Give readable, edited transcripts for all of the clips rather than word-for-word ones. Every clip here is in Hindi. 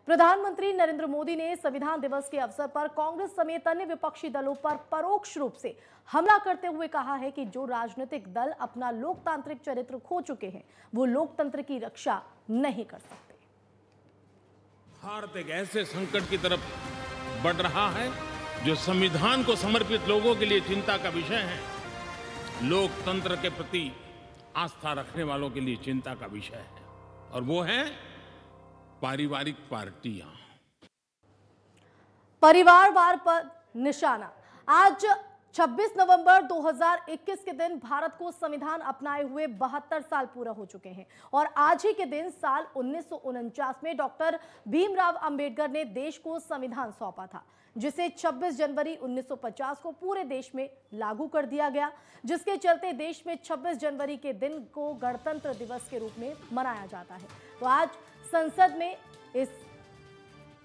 प्रधानमंत्री नरेंद्र मोदी ने संविधान दिवस के अवसर पर कांग्रेस समेत अन्य विपक्षी दलों पर परोक्ष रूप से हमला करते हुए कहा है कि जो राजनीतिक दल अपना लोकतांत्रिक चरित्र खो चुके हैं वो लोकतंत्र की रक्षा नहीं कर सकते। भारत एक ऐसे संकट की तरफ बढ़ रहा है जो संविधान को समर्पित लोगों के लिए चिंता का विषय है, लोकतंत्र के प्रति आस्था रखने वालों के लिए चिंता का विषय है, और वो है पारिवारिक पार्टियां। परिवारवाद पर निशाना। आज 26 नवंबर 2021 के दिन भारत को संविधान अपनाए हुए 72 साल पूरा हो चुके हैं और आज ही के दिन साल 1949 में डॉक्टर भीमराव अंबेडकर ने देश को संविधान सौंपा था, जिसे 26 जनवरी 1950 को पूरे देश में लागू कर दिया गया, जिसके चलते देश में 26 जनवरी के दिन को गणतंत्र दिवस के रूप में मनाया जाता है। तो आज संसद में इस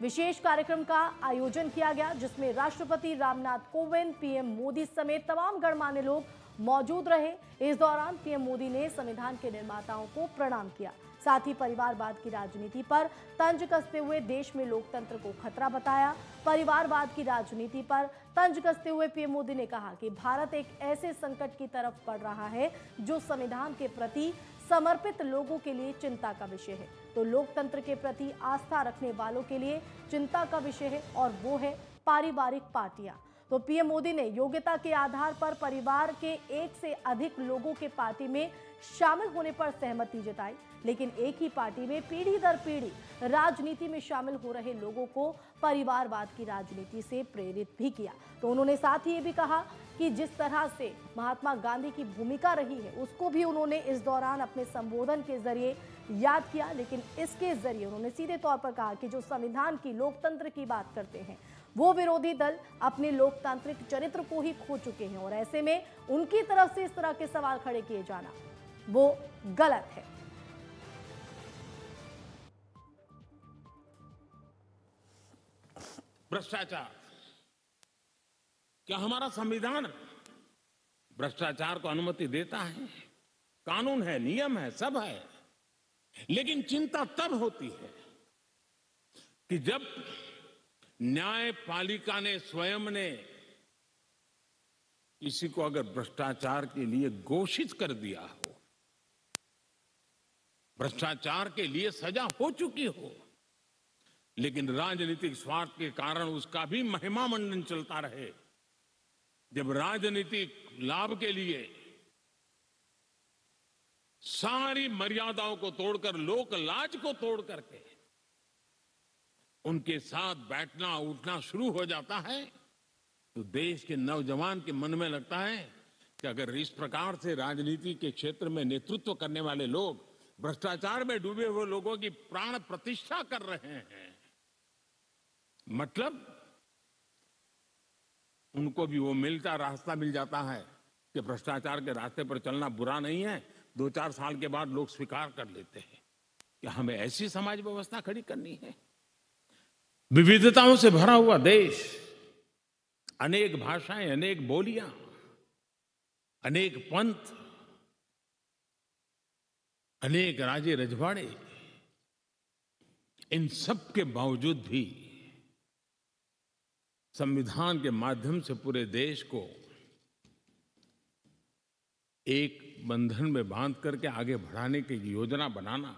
विशेष कार्यक्रम का आयोजन किया गया, जिसमें राष्ट्रपति रामनाथ कोविंद, पीएम मोदी समेत तमाम गणमान्य लोग मौजूद रहे। इस दौरान पीएम मोदी ने संविधान के निर्माताओं को प्रणाम किया, साथ ही परिवारवाद की राजनीति पर तंज कसते हुए देश में लोकतंत्र को खतरा बताया। परिवारवाद की राजनीति पर तंज कसते हुए पीएम मोदी ने कहा कि भारत एक ऐसे संकट की तरफ बढ़ रहा है जो संविधान के प्रति समर्पित लोगों के लिए चिंता का विषय है, तो लोकतंत्र के प्रति आस्था रखने वालों के लिए चिंता का विषय है, और वो है पारिवारिक पार्टियां। तो पीएम मोदी ने योग्यता के आधार पर परिवार के एक से अधिक लोगों के पार्टी में शामिल होने पर सहमति जताई, लेकिन एक ही पार्टी में पीढ़ी दर पीढ़ी राजनीति में शामिल हो रहे लोगों को परिवारवाद की राजनीति से प्रेरित भी किया। तो उन्होंने साथ ही ये भी कहा कि जिस तरह से महात्मा गांधी की भूमिका रही है उसको भी उन्होंने इस दौरान अपने संबोधन के जरिए याद किया, लेकिन इसके जरिए उन्होंने सीधे तौर पर कहा कि जो संविधान की लोकतंत्र की बात करते हैं वो विरोधी दल अपने लोकतांत्रिक चरित्र को ही खो चुके हैं, और ऐसे में उनकी तरफ से इस तरह के सवाल खड़े किए जाना वो गलत है। भ्रष्टाचार, क्या हमारा संविधान भ्रष्टाचार को अनुमति देता है? कानून है, नियम है, सब है, लेकिन चिंता तब होती है कि जब न्यायपालिका ने स्वयं ने किसी को अगर भ्रष्टाचार के लिए घोषित कर दिया हो, भ्रष्टाचार के लिए सजा हो चुकी हो, लेकिन राजनीतिक स्वार्थ के कारण उसका भी महिमा मंडन चलता रहे, जब राजनीतिक लाभ के लिए सारी मर्यादाओं को तोड़कर, लोक लाज को तोड़ करके उनके साथ बैठना उठना शुरू हो जाता है, तो देश के नौजवान के मन में लगता है कि अगर इस प्रकार से राजनीति के क्षेत्र में नेतृत्व करने वाले लोग भ्रष्टाचार में डूबे हुए लोगों की प्राण प्रतिष्ठा कर रहे हैं, मतलब उनको भी वो रास्ता मिल जाता है कि भ्रष्टाचार के रास्ते पर चलना बुरा नहीं है। 2-4 साल के बाद लोग स्वीकार कर लेते हैं कि हमें ऐसी समाज व्यवस्था खड़ी करनी है। विविधताओं से भरा हुआ देश, अनेक भाषाएं, अनेक बोलियां, अनेक पंथ, अनेक राजे रजवाड़े, इन सब के बावजूद भी संविधान के माध्यम से पूरे देश को एक बंधन में बांध करके आगे बढ़ाने की योजना बनाना,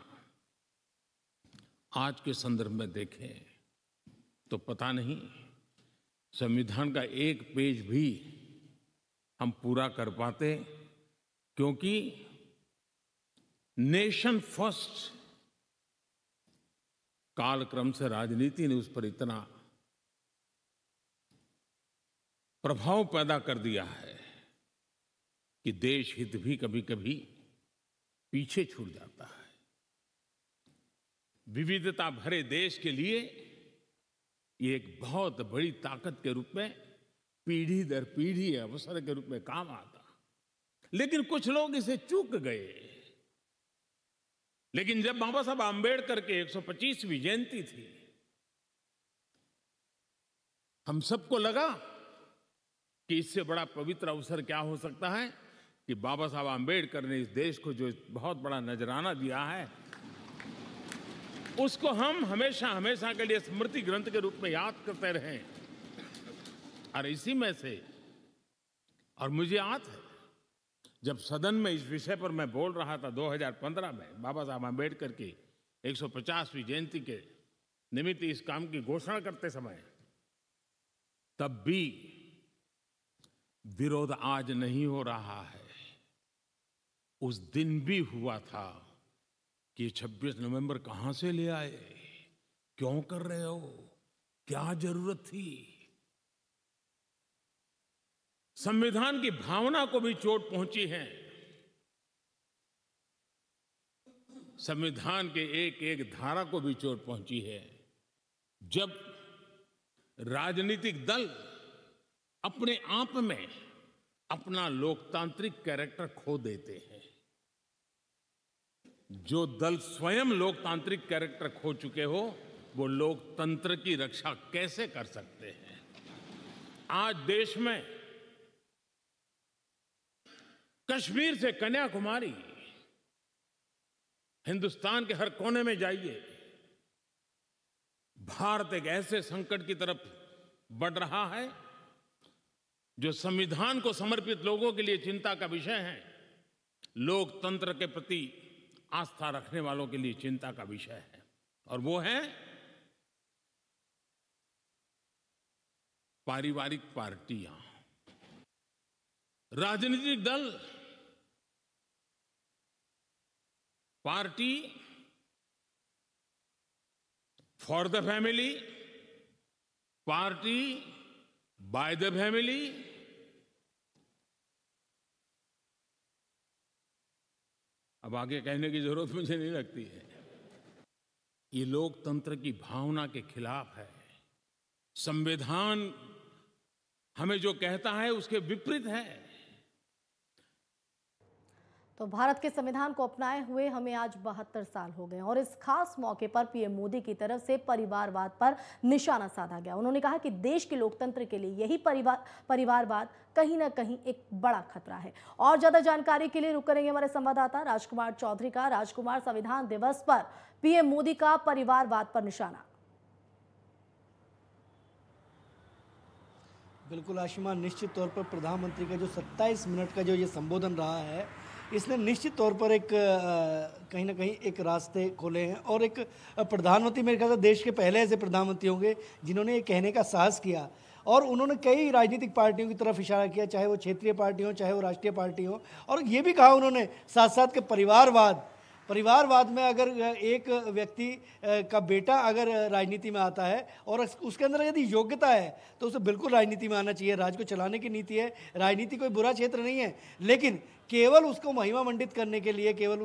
आज के संदर्भ में देखें तो पता नहीं संविधान का एक पेज भी हम पूरा कर पाते, क्योंकि नेशन फर्स्ट कालक्रम से राजनीति ने उस पर इतना प्रभाव पैदा कर दिया है कि देश हित भी कभी कभी पीछे छूट जाता है। विविधता भरे देश के लिए ये एक बहुत बड़ी ताकत के रूप में पीढ़ी दर पीढ़ी अवसर के रूप में काम आता, लेकिन कुछ लोग इसे चूक गए। लेकिन जब बाबा साहब आंबेडकर के 125वीं जयंती थी, हम सबको लगा कि इससे बड़ा पवित्र अवसर क्या हो सकता है कि बाबा साहब आंबेडकर ने इस देश को जो बहुत बड़ा नजराना दिया है, उसको हम हमेशा हमेशा के लिए स्मृति ग्रंथ के रूप में याद करते रहें। और इसी में से, और मुझे याद है जब सदन में इस विषय पर मैं बोल रहा था 2015 में बाबा साहब आम्बेडकर की 150वीं जयंती के निमित्त इस काम की घोषणा करते समय, तब भी विरोध आज नहीं हो रहा है, उस दिन भी हुआ था कि 26 नवंबर कहां से ले आए, क्यों कर रहे हो, क्या जरूरत थी। संविधान की भावना को भी चोट पहुंची है। संविधान के एक एक धारा को भी चोट पहुंची है। जब राजनीतिक दल अपने आप में अपना लोकतांत्रिक कैरेक्टर खो देते हैं, जो दल स्वयं लोकतांत्रिक कैरेक्टर खो चुके हो, वो लोकतंत्र की रक्षा कैसे कर सकते हैं। आज देश में कश्मीर से कन्याकुमारी, हिंदुस्तान के हर कोने में जाइए, भारत एक ऐसे संकट की तरफ बढ़ रहा है जो संविधान को समर्पित लोगों के लिए चिंता का विषय है, लोकतंत्र के प्रति आस्था रखने वालों के लिए चिंता का विषय है। और वो है पारिवारिक पार्टियां, राजनीतिक दल। Party for the family, party by the family. अब आगे कहने की जरूरत मुझे नहीं लगती है। ये लोकतंत्र की भावना के खिलाफ है। संविधान हमें जो कहता है उसके विपरीत है। तो भारत के संविधान को अपनाए हुए हमें आज 72 साल हो गए और इस खास मौके पर पीएम मोदी की तरफ से परिवारवाद पर निशाना साधा गया। उन्होंने कहा कि देश के लोकतंत्र के लिए यही परिवारवाद कहीं ना कहीं एक बड़ा खतरा है। और ज्यादा जानकारी के लिए रुक करेंगे हमारे संवाददाता राजकुमार चौधरी का। राजकुमार, संविधान दिवस पर पीएम मोदी का परिवारवाद पर निशाना। बिल्कुल आशिमा, निश्चित तौर पर प्रधानमंत्री का जो 27 मिनट का जो ये संबोधन रहा है, इसने निश्चित तौर पर एक कहीं ना कहीं एक रास्ते खोले हैं। और एक प्रधानमंत्री, मेरे ख्याल से देश के पहले ऐसे प्रधानमंत्री होंगे जिन्होंने ये कहने का साहस किया। और उन्होंने कई राजनीतिक पार्टियों की तरफ इशारा किया, चाहे वो क्षेत्रीय पार्टी हो, चाहे वो राष्ट्रीय पार्टी हो। और ये भी कहा उन्होंने साथ साथ कि परिवारवाद में अगर एक व्यक्ति का बेटा अगर राजनीति में आता है और उसके अंदर यदि योग्यता है तो उसे बिल्कुल राजनीति में आना चाहिए। राज्य को चलाने की नीति है, राजनीति कोई बुरा क्षेत्र नहीं है, लेकिन केवल उसको महिमा मंडित करने के लिए, केवल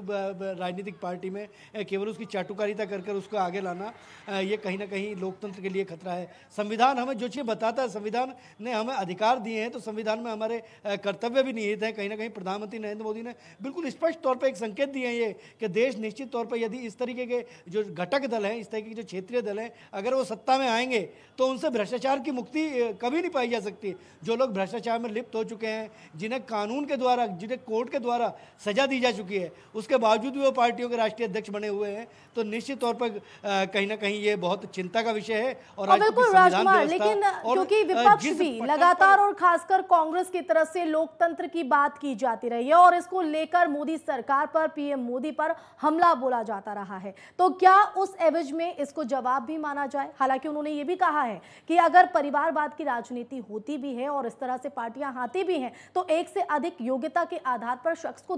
राजनीतिक पार्टी में केवल उसकी चाटुकारिता कर उसको आगे लाना, ये कहीं ना कहीं लोकतंत्र के लिए खतरा है। संविधान हमें जो चीज़ बताता है, संविधान ने हमें अधिकार दिए हैं, तो संविधान में हमारे कर्तव्य भी निहित हैं। कहीं ना कहीं प्रधानमंत्री नरेंद्र मोदी ने बिल्कुल स्पष्ट तौर पर एक संकेत दिए हैं ये कि देश निश्चित तौर पर यदि इस तरीके के जो घटक दल हैं, इस तरीके के जो क्षेत्रीय दल हैं, अगर वो सत्ता में आएंगे तो उनसे भ्रष्टाचार की मुक्ति कभी नहीं पाई जा सकती। जो लोग भ्रष्टाचार में लिप्त हो चुके हैं, जिन्हें कानून के द्वारा, जिन्हें कोर्ट के द्वारा सजा दी जा चुकी है, उसके बावजूद भी वो पार्टियों के राष्ट्रीय अध्यक्ष बने हुए हैं, तो निश्चित तौर पर कहीं ना कहीं ये बहुत चिंता का विषय है। और बिल्कुल राजकुमार, लेकिन क्योंकि विपक्ष भी लगातार और खासकर कांग्रेस की तरफ से लोकतंत्र की बात की जाती रही है और इसको लेकर मोदी सरकार पर, पीएम मोदी पर हमला बोला जाता रहा है, तो क्या उस एवज में इसको जवाब भी माना जाए? हालांकि उन्होंने ये भी कहा है कि अगर परिवारवाद की राजनीति होती भी है और इस तरह से पार्टियां आती भी हैं, तो एक से अधिक योग्यता के आधार पर शख्स को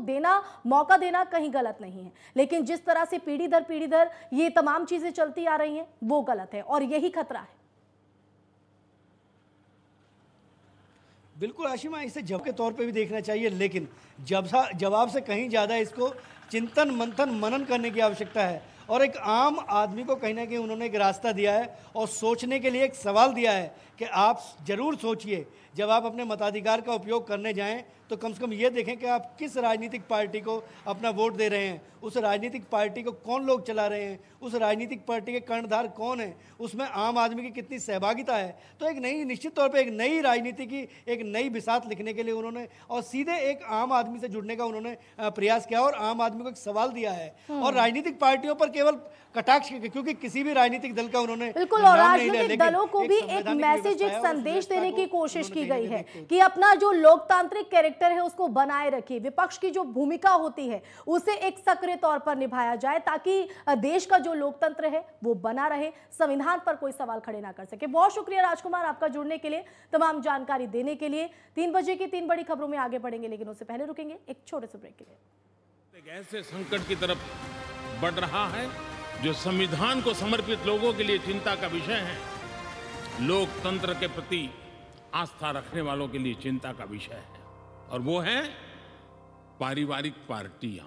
मौका देना कहीं गलत नहीं है। लेकिन जिस तरह से पीढ़ी दर ये तमाम चीजें चलती आ रही हैं, वो गलत है और यही खतरा है। बिल्कुल आशिमा, इसे जवाब के तौर पे भी देखना चाहिए, लेकिन जवाब से कहीं ज़्यादा इसको चिंतन मंथन मनन करने की आवश्यकता है। और एक आम आदमी को कहीं ना कहीं उन्होंने एक रास्ता दिया है और सोचने के लिए एक सवाल दिया है कि आप जरूर सोचिए, जब आप अपने मताधिकार का उपयोग करने जाएं तो कम से कम ये देखें कि आप किस राजनीतिक पार्टी को अपना वोट दे रहे हैं, उस राजनीतिक पार्टी को कौन लोग चला रहे हैं, उस राजनीतिक पार्टी के कर्णधार कौन है, उसमें आम आदमी की कितनी सहभागिता है। तो एक नई, निश्चित तौर पे एक नई राजनीति की एक नई बिसात लिखने के लिए उन्होंने और सीधे एक आम आदमी से जुड़ने का उन्होंने प्रयास किया और आम आदमी को एक सवाल दिया है। और राजनीतिक पार्टियों पर केवल कटाक्ष के, क्योंकि किसी भी राजनीतिक दल का उन्होंने बिल्कुल, और नाम नहीं लिया, राजनीतिक लेकिन दलों को भी एक संवैधानिक मैसेज, व्यवस्था एक है और उस संदेश व्यवस्था देने की को कोशिश की उन्होंने गई है कहीं ना कि अपना जो लोकतांत्रिक कैरेक्टर है उसको बनाए रखिए, विपक्ष की जो भूमिका होती है उसे एक सक्रिय तौर पर निभाया जाए ताकि देश का जो लोकतंत्र है वो बना रहे, संविधान पर कोई सवाल खड़े ना कर सके। बहुत शुक्रिया राजकुमार आपका जुड़ने के लिए, तमाम जानकारी देने के लिए। 3 बजे की 3 बड़ी खबरों में आगे बढ़ेंगे, लेकिन उससे पहले रुकेंगे एक छोटे से ब्रेक के लिए। एक ऐसे संकट की तरफ बढ़ रहा है जो संविधान को समर्पित लोगों के लिए चिंता का विषय है, लोकतंत्र के प्रति आस्था रखने वालों के लिए चिंता का विषय है, और वो है पारिवारिक पार्टियां।